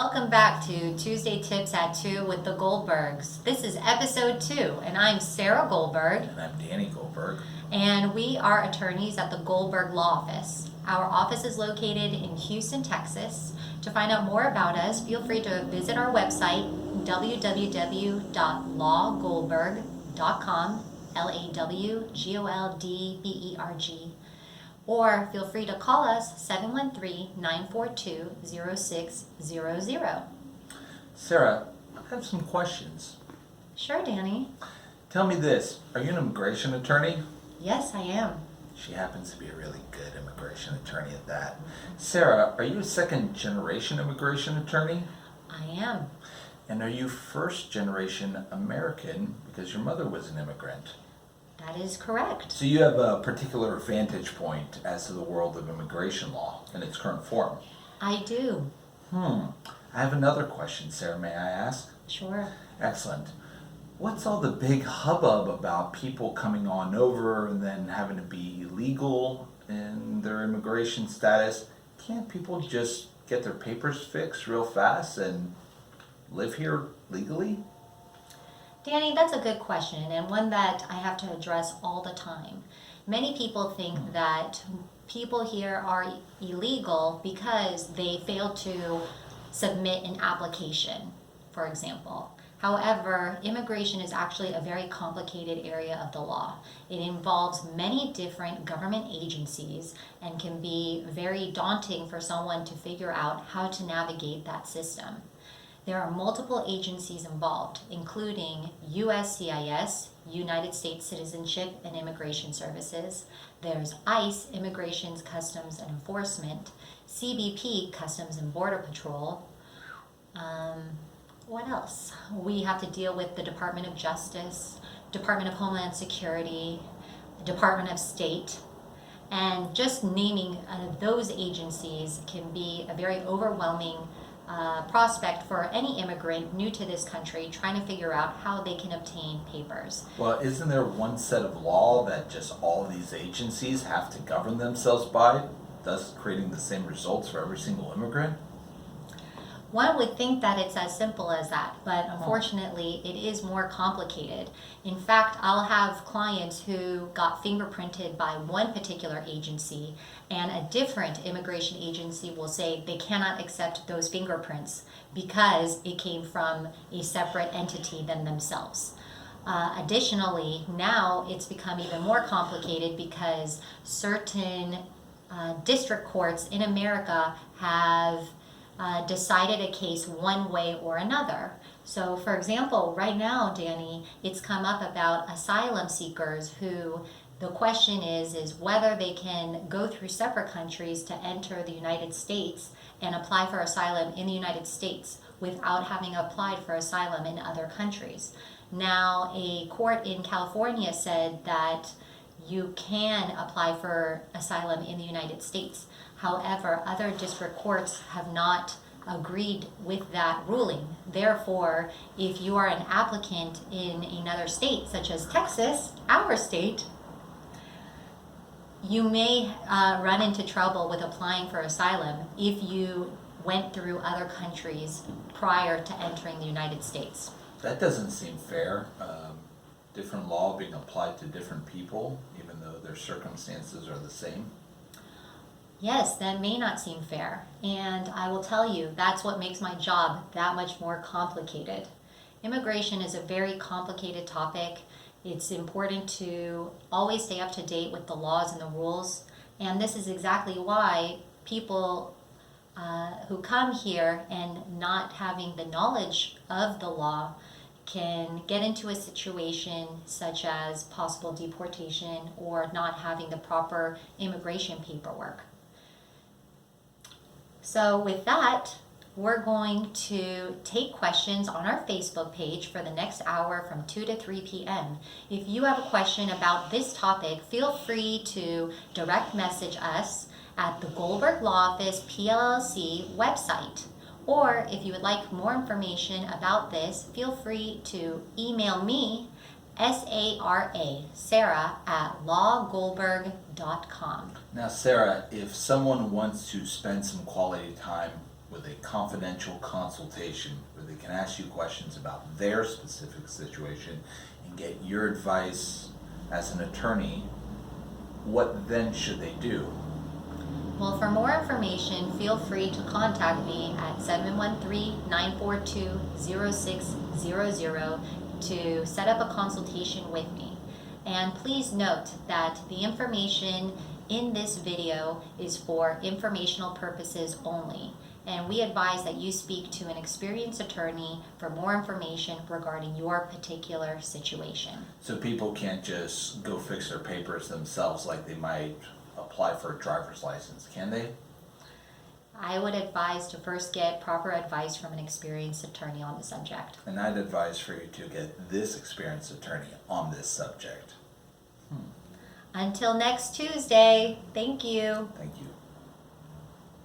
Welcome back to Tuesday Tips at 2 with the Goldbergs. This is episode 2, and I'm Sarah Goldberg. And I'm Danny Goldberg. And we are attorneys at the Goldberg Law Office. Our office is located in Houston, Texas. To find out more about us, feel free to visit our website, www.lawgoldberg.com, LAWGOLDBERG. Or feel free to call us 713-942-0600. Sarah, I have some questions. Sure, Danny. Tell me this, are you an immigration attorney? Yes, I am. She happens to be a really good immigration attorney at that. Sarah, are you a second generation immigration attorney? I am. And are you first generation American because your mother was an immigrant? That is correct. So you have a particular vantage point as to the world of immigration law in its current form. I do. I have another question, Sarah, may I ask? Sure. Excellent. What's all the big hubbub about people coming on over and then having to be legal in their immigration status? Can't people just get their papers fixed real fast and live here legally? Danny, that's a good question, and one that I have to address all the time. Many people think that people here are illegal because they failed to submit an application, for example. However, immigration is actually a very complicated area of the law. It involves many different government agencies and can be very daunting for someone to figure out how to navigate that system. There are multiple agencies involved, including USCIS, United States Citizenship and Immigration Services. There's ICE, Immigration, Customs and Enforcement, CBP, Customs and Border Patrol. What else? We have to deal with the Department of Justice, Department of Homeland Security, Department of State. And just naming those agencies can be a very overwhelming prospect for any immigrant new to this country trying to figure out how they can obtain papers. Well, isn't there one set of law that just all these agencies have to govern themselves by, thus creating the same results for every single immigrant? One would think that it's as simple as that, but unfortunately it is more complicated. In fact, I'll have clients who got fingerprinted by one particular agency, and a different immigration agency will say they cannot accept those fingerprints because it came from a separate entity than themselves. Additionally, now it's become even more complicated because certain district courts in America have decided a case one way or another. So, for example, right now, Danny, it's come up about asylum seekers who the question is whether they can go through separate countries to enter the United States and apply for asylum in the United States without having applied for asylum in other countries. Now, a court in California said that you can apply for asylum in the United States. However, other district courts have not agreed with that ruling. Therefore, if you are an applicant in another state, such as Texas, our state, you may run into trouble with applying for asylum if you went through other countries prior to entering the United States. That doesn't seem fair. Different law being applied to different people, even though their circumstances are the same. Yes, that may not seem fair, and I will tell you, that's what makes my job that much more complicated. Immigration is a very complicated topic. It's important to always stay up to date with the laws and the rules, and this is exactly why people who come here and not having the knowledge of the law can get into a situation such as possible deportation or not having the proper immigration paperwork. So with that, we're going to take questions on our Facebook page for the next hour from 2 to 3 p.m. If you have a question about this topic, feel free to direct message us at the Goldberg Law Office PLLC website. Or if you would like more information about this, feel free to email me, Sarah at lawgoldberg.com. Now, Sarah, if someone wants to spend some quality time with a confidential consultation where they can ask you questions about their specific situation and get your advice as an attorney, what then should they do? Well, for more information, feel free to contact me at 713-942-0600 to set up a consultation with me. And please note that the information in this video is for informational purposes only. And we advise that you speak to an experienced attorney for more information regarding your particular situation. So people can't just go fix their papers themselves like they might apply for a driver's license, can they? I would advise to first get proper advice from an experienced attorney on the subject. And I'd advise for you to get this experienced attorney on this subject. Until next Tuesday, thank you. Thank you.